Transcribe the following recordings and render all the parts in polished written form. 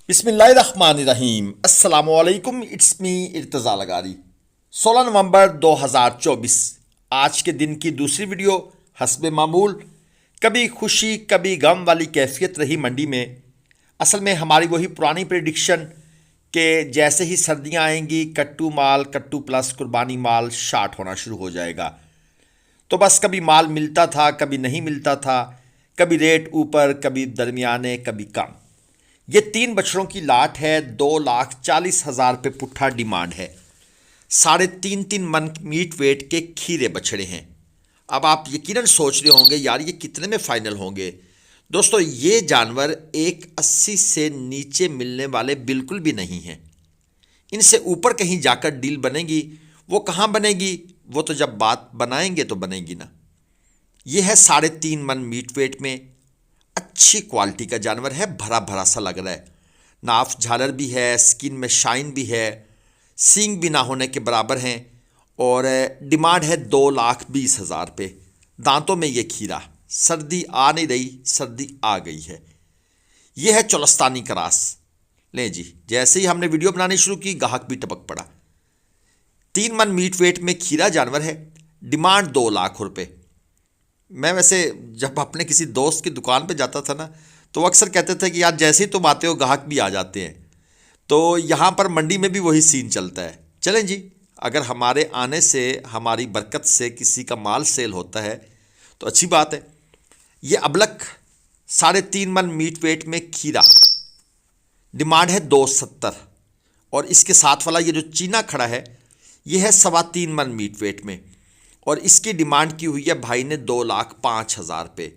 बिस्मिल्लाहिर्रहमानिर्रहीम अस्सलामुअलैकुम। It's me Irtaza लगारी। 16 नवंबर 2024 आज के दिन की दूसरी वीडियो। हस्बे मामूल कभी खुशी कभी गम वाली कैफियत रही मंडी में। असल में हमारी वही पुरानी प्रेडिक्शन कि जैसे ही सर्दियां आएंगी कट्टू माल कट्टू प्लस कुर्बानी माल शार्ट होना शुरू हो जाएगा। तो बस कभी माल मिलता था कभी नहीं मिलता था, कभी रेट ऊपर कभी दरमियाने कभी कम। ये 3 बछड़ों की लाट है। 2,40,000 पे पुट्ठा डिमांड है। 3.5 मन मीट वेट के खीरे बछड़े हैं। अब आप यकीनन सोच रहे होंगे यार ये कितने में फाइनल होंगे। दोस्तों ये जानवर 1.80 से नीचे मिलने वाले बिल्कुल भी नहीं हैं। इनसे ऊपर कहीं जाकर डील बनेगी। वो कहाँ बनेगी, वो तो जब बात बनाएंगे तो बनेगी ना। ये है 3.5 मन मीट वेट में। अच्छी क्वालिटी का जानवर है, भरा भरा सा लग रहा है। नाफ झालर भी है, स्किन में शाइन भी है, सींग भी ना होने के बराबर हैं। और डिमांड है 2,20,000 पे। दांतों में ये खीरा। सर्दी आ नहीं रही, सर्दी आ गई है। ये है चोलस्तानी क्रास। लें जी, जैसे ही हमने वीडियो बनानी शुरू की गाहक भी टपक पड़ा। 3 मन मीट वेट में खीरा जानवर है। डिमांड 2 लाख रुपए। मैं वैसे जब अपने किसी दोस्त की दुकान पे जाता था ना, तो वो अक्सर कहते थे कि यार जैसे ही तुम आते हो गाहक भी आ जाते हैं। तो यहाँ पर मंडी में भी वही सीन चलता है। चलें जी, अगर हमारे आने से हमारी बरकत से किसी का माल सेल होता है तो अच्छी बात है। ये अबलक 3.5 मन मीट वेट में खीरा। डिमांड है 270। और इसके साथ वाला ये जो चीना खड़ा है ये है 3.25 मन मीट वेट में। और इसकी डिमांड की हुई है भाई ने 2,05,000 पे।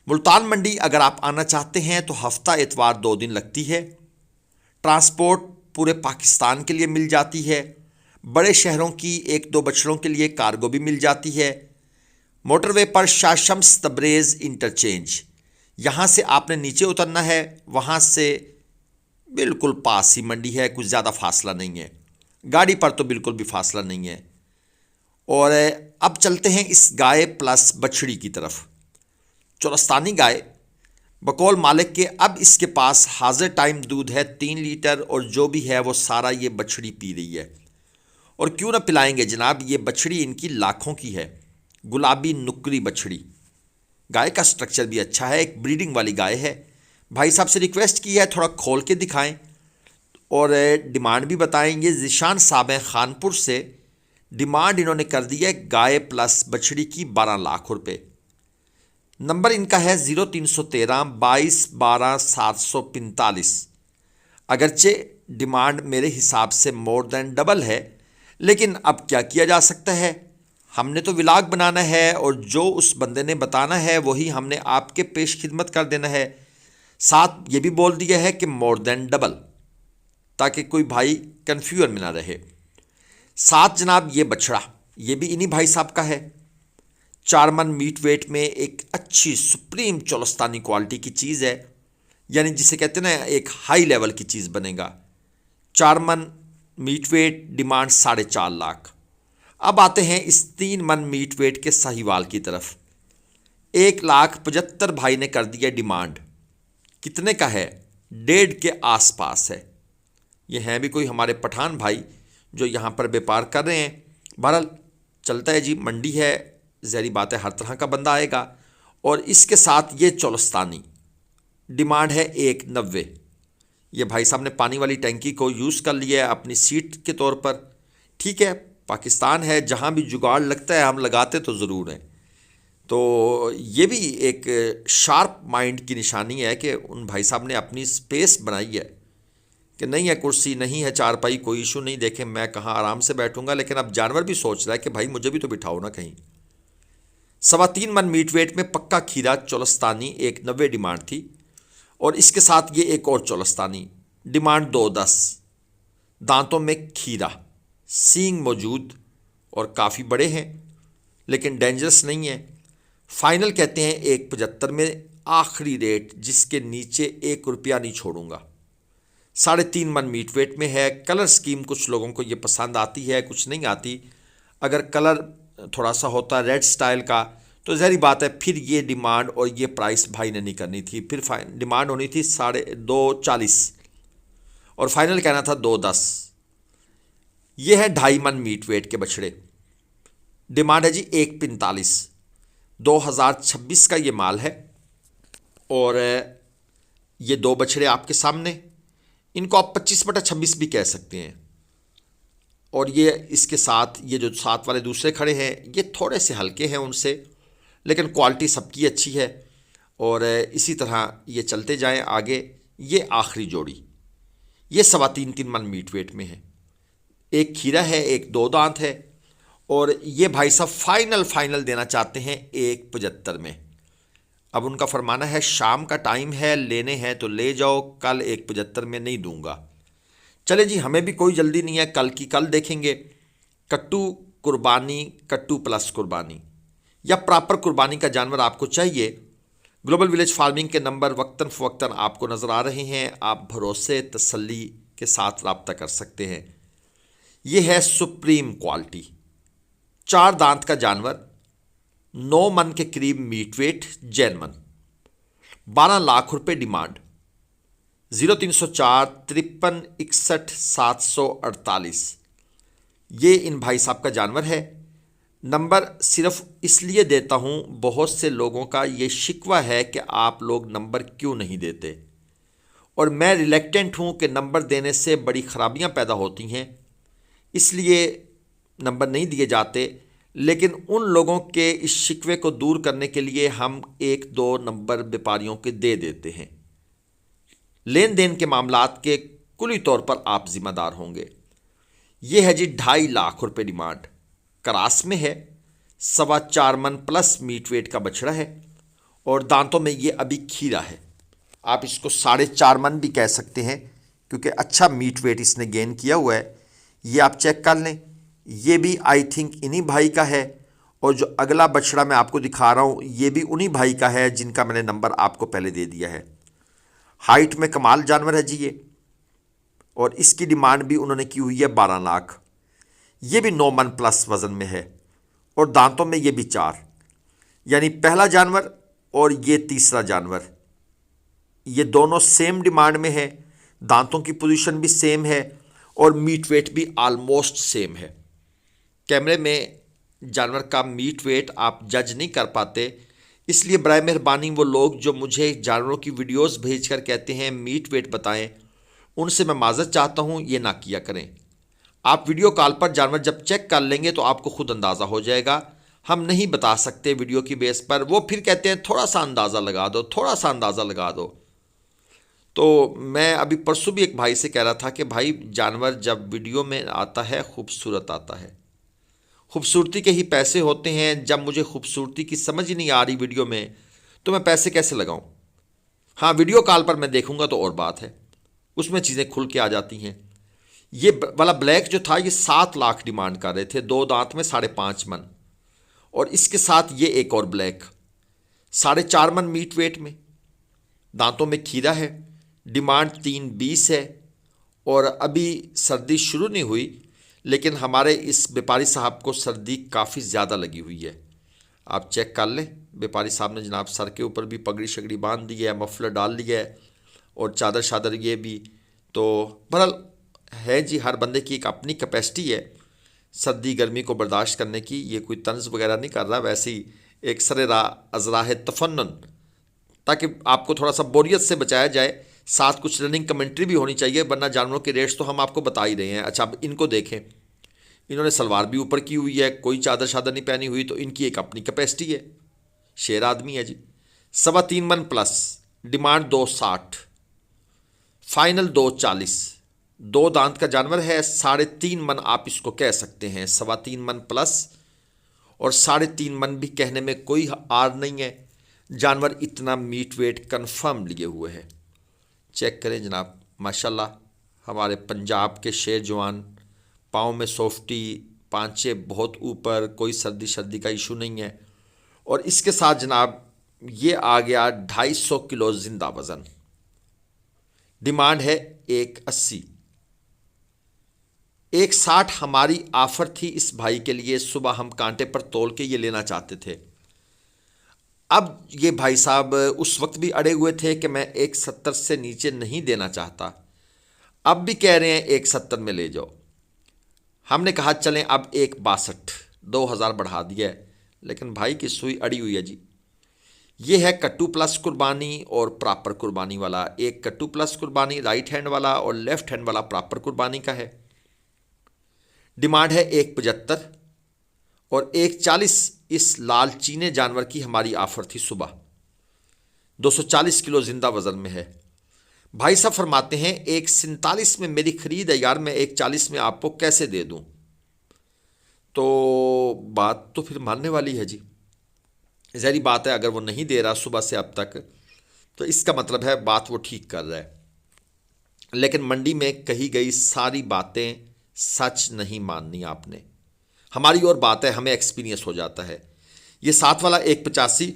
मुल्तान मंडी अगर आप आना चाहते हैं तो हफ्ता इतवार 2 दिन लगती है। ट्रांसपोर्ट पूरे पाकिस्तान के लिए मिल जाती है। बड़े शहरों की 1-2 बछड़ों के लिए कार्गो भी मिल जाती है। मोटरवे पर शाह शम्स तब्रेज़ इंटरचेंज, यहाँ से आपने नीचे उतरना है। वहाँ से बिल्कुल पास ही मंडी है, कुछ ज़्यादा फासला नहीं है। गाड़ी पर तो बिल्कुल भी फासला नहीं है। और अब चलते हैं इस गाय प्लस बछड़ी की तरफ। चोलस्तानी गाय बकौल मालिक के अब इसके पास हाजिर टाइम दूध है 3 लीटर। और जो भी है वो सारा ये बछड़ी पी रही है। और क्यों ना पिलाएंगे जनाब, ये बछड़ी इनकी लाखों की है। गुलाबी नुकरी बछड़ी। गाय का स्ट्रक्चर भी अच्छा है, एक ब्रीडिंग वाली गाय है। भाई साहब से रिक्वेस्ट की है थोड़ा खोल के दिखाएं और डिमांड भी बताएं। ये ज़िशान साहब हैं खानपुर से। डिमांड इन्होंने कर दी है गाय प्लस बछड़ी की 12 लाख रुपए। नंबर इनका है 0313 22 12 745। अगरचे डिमांड मेरे हिसाब से मोर देन डबल है, लेकिन अब क्या किया जा सकता है। हमने तो व्लॉग बनाना है और जो उस बंदे ने बताना है वही हमने आपके पेश खिदमत कर देना है। साथ ये भी बोल दिया है कि मोर देन डबल, ताकि कोई भाई कन्फ्यूजन में ना रहे। साथ जनाब ये बछड़ा ये भी इन्हीं भाई साहब का है। 4 मन मीट वेट में एक अच्छी सुप्रीम चोलस्तानी क्वालिटी की चीज़ है, यानी जिसे कहते हैं ना एक हाई लेवल की चीज़ बनेगा। 4 मन मीट वेट, डिमांड 4.5 लाख। अब आते हैं इस 3 मन मीट वेट के साहिवाल की तरफ। 1,75,000 भाई ने कर दिया डिमांड। कितने का है? 1.5 के आसपास है। ये हैं भी कोई हमारे पठान भाई जो यहाँ पर व्यापार कर रहे हैं। बहरहाल चलता है जी, मंडी है, ज़हरी बात है, हर तरह का बंदा आएगा। और इसके साथ ये चोलस्तानी डिमांड है 1,90। ये भाई साहब ने पानी वाली टैंकी को यूज़ कर लिया है अपनी सीट के तौर पर। ठीक है, पाकिस्तान है, जहाँ भी जुगाड़ लगता है हम लगाते तो ज़रूर हैं। तो ये भी एक शार्प माइंड की निशानी है कि उन भाई साहब ने अपनी स्पेस बनाई है कि नहीं है कुर्सी, नहीं है चारपाई, कोई इशू नहीं, देखें मैं कहाँ आराम से बैठूंगा। लेकिन अब जानवर भी सोच रहा है कि भाई मुझे भी तो बिठाओ ना कहीं। 3.25 मन मीट वेट में पक्का खीरा चोलस्तानी 1,90 डिमांड थी। और इसके साथ ये एक और चोलस्तानी, डिमांड 2.10। दांतों में खीरा, सींग मौजूद और काफ़ी बड़े हैं, लेकिन डेंजरस नहीं है। फाइनल कहते हैं 1,75 में, आखिरी रेट जिसके नीचे 1 रुपया नहीं छोड़ूंगा। 3.5 मन मीट वेट में है। कलर स्कीम कुछ लोगों को ये पसंद आती है, कुछ नहीं आती। अगर कलर थोड़ा सा होता रेड स्टाइल का तो ज़हरी बात है फिर ये डिमांड और ये प्राइस भाई ने नहीं करनी थी। फिर डिमांड होनी थी 2.40। और फाइनल कहना था 210। ये है 2.5 मन मीट वेट के बछड़े। डिमांड है जी 145। 2026 का ये माल है और ये दो बछड़े आपके सामने, इनको आप 25/26 भी कह सकते हैं। और ये इसके साथ ये जो साथ वाले दूसरे खड़े हैं ये थोड़े से हल्के हैं उनसे, लेकिन क्वालिटी सबकी अच्छी है। और इसी तरह ये चलते जाएं आगे। ये आखिरी जोड़ी ये 3.25 मन मीट वेट में है। एक खीरा है, एक 2 दांत है। और ये भाई साहब फाइनल देना चाहते हैं 175 में। अब उनका फरमाना है शाम का टाइम है, लेने हैं तो ले जाओ, कल 175 में नहीं दूंगा। चले जी, हमें भी कोई जल्दी नहीं है, कल की कल देखेंगे। कट्टू कुर्बानी, कट्टू प्लस कुर्बानी या प्रॉपर कुर्बानी का जानवर आपको चाहिए, ग्लोबल विलेज फार्मिंग के नंबर वक्तन फ़वक्तन आपको नज़र आ रहे हैं। आप भरोसे तसल्ली के साथ रब्ता कर सकते हैं। ये है सुप्रीम क्वालिटी 4 दांत का जानवर, 9 मन के करीब मीट वेट, जैन मन। 12 लाख रुपए डिमांड। 0304 53 61 748 ये इन भाई साहब का जानवर है। नंबर सिर्फ इसलिए देता हूं, बहुत से लोगों का ये शिकवा है कि आप लोग नंबर क्यों नहीं देते, और मैं रिलेक्टेंट हूं कि नंबर देने से बड़ी खराबियां पैदा होती हैं, इसलिए नंबर नहीं दिए जाते। लेकिन उन लोगों के इस शिकवे को दूर करने के लिए हम 1-2 नंबर व्यापारियों के दे देते हैं। लेन देन के मामलात के कुली तौर पर आप जिम्मेदार होंगे। यह है जी 2.5 लाख रुपए डिमांड। क्रास में है, 4.25 मन प्लस मीट वेट का बछड़ा है और दांतों में ये अभी खीरा है। आप इसको 4.5 मन भी कह सकते हैं क्योंकि अच्छा मीट वेट इसने गेन किया हुआ है। ये आप चेक कर लें, ये भी आई थिंक इन्हीं भाई का है। और जो अगला बछड़ा मैं आपको दिखा रहा हूँ ये भी उन्हीं भाई का है जिनका मैंने नंबर आपको पहले दे दिया है। हाइट में कमाल जानवर है जी ये, और इसकी डिमांड भी उन्होंने की हुई है 12 लाख। ये भी 9 मन प्लस वजन में है और दांतों में ये भी 4, यानी पहला जानवर और ये तीसरा जानवर, ये दोनों सेम डिमांड में है। दांतों की पोजीशन भी सेम है और मीट वेट भी ऑलमोस्ट सेम है। कैमरे में जानवर का मीट वेट आप जज नहीं कर पाते, इसलिए बराए मेहरबानी वो लोग जो मुझे जानवरों की वीडियोस भेजकर कहते हैं मीट वेट बताएं, उनसे मैं माजरत चाहता हूं, ये ना किया करें। आप वीडियो कॉल पर जानवर जब चेक कर लेंगे तो आपको खुद अंदाज़ा हो जाएगा। हम नहीं बता सकते वीडियो की बेस पर। वो फिर कहते हैं थोड़ा सा अंदाज़ा लगा दो, थोड़ा सा अंदाज़ा लगा दो। तो मैं अभी परसों भी एक भाई से कह रहा था कि भाई जानवर जब वीडियो में आता है खूबसूरत आता है, खूबसूरती के ही पैसे होते हैं। जब मुझे खूबसूरती की समझ ही नहीं आ रही वीडियो में तो मैं पैसे कैसे लगाऊं। हाँ, वीडियो कॉल पर मैं देखूंगा तो और बात है, उसमें चीज़ें खुल के आ जाती हैं। ये वाला ब्लैक जो था ये 7 लाख डिमांड कर रहे थे, 2 दांत में 5.5 मन। और इसके साथ ये एक और ब्लैक 4.5 मन मीट वेट में, दांतों में खीरा है। डिमांड 320 है और अभी सर्दी शुरू नहीं हुई, लेकिन हमारे इस व्यापारी साहब को सर्दी काफ़ी ज़्यादा लगी हुई है। आप चेक कर लें, व्यापारी साहब ने जनाब सर के ऊपर भी पगड़ी शगड़ी बांध दी है, मफलर डाल लिया है और चादर शादर ये भी। तो बहरहाल है जी, हर बंदे की एक अपनी कैपेसिटी है सर्दी गर्मी को बर्दाश्त करने की। ये कोई तंज वगैरह नहीं कर रहा, वैसे ही एक सरेरा अजराह तफन्नुन, ताकि आपको थोड़ा सा बोरियत से बचाया जाए। साथ कुछ रनिंग कमेंट्री भी होनी चाहिए, वरना जानवरों के रेट्स तो हम आपको बता ही रहे हैं। अच्छा, अब इनको देखें, इन्होंने सलवार भी ऊपर की हुई है, कोई चादर शादर नहीं पहनी हुई, तो इनकी एक अपनी कैपेसिटी है। शेर आदमी है जी। 3.25 मन प्लस, डिमांड 260, फाइनल 240। 2 दांत का जानवर है, 3.5 मन आप इसको कह सकते हैं। 3.25 मन प्लस और 3.5 मन भी कहने में कोई आर नहीं है। जानवर इतना मीट वेट कन्फर्म लिए हुए है। चेक करें जनाब, माशाल्लाह हमारे पंजाब के शेर जवान, पाँव में सॉफ्टी, पांचे बहुत ऊपर, कोई सर्दी शर्दी का इशू नहीं है। और इसके साथ जनाब ये आ गया 250 किलो जिंदा वज़न। डिमांड है 180। 160 हमारी ऑफर थी इस भाई के लिए, सुबह हम कांटे पर तोल के ये लेना चाहते थे। अब ये भाई साहब उस वक्त भी अड़े हुए थे कि मैं 170 से नीचे नहीं देना चाहता। अब भी कह रहे हैं 1,70 में ले जाओ। हमने कहा चलें अब 1,62, 2,000 बढ़ा दिया है, लेकिन भाई की सुई अड़ी हुई है जी। ये है कट्टू प्लस कुर्बानी और प्रॉपर कुर्बानी वाला। एक कट्टू प्लस कुर्बानी राइट हैंड वाला और लेफ्ट हैंड वाला प्रॉपर कुर्बानी का है। डिमांड है 1,75 और 1,40 इस लाल चीने जानवर की हमारी ऑफर थी सुबह। 240 किलो जिंदा वजन में है। भाई साहब फरमाते हैं 1,47 में मेरी खरीद है यार, मैं 1,40 में आपको कैसे दे दूं? तो बात तो फिर मानने वाली है जी। ज़ाहिर बात है अगर वो नहीं दे रहा सुबह से अब तक, तो इसका मतलब है बात वो ठीक कर रहा है। लेकिन मंडी में कही गई सारी बातें सच नहीं माननी आपने। हमारी और बात है, हमें एक्सपीरियंस हो जाता है। ये साथ वाला 1,85,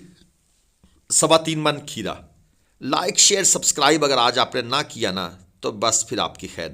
3.25 मन खीरा। लाइक शेयर सब्सक्राइब अगर आज आपने ना किया ना, तो बस फिर आपकी खैर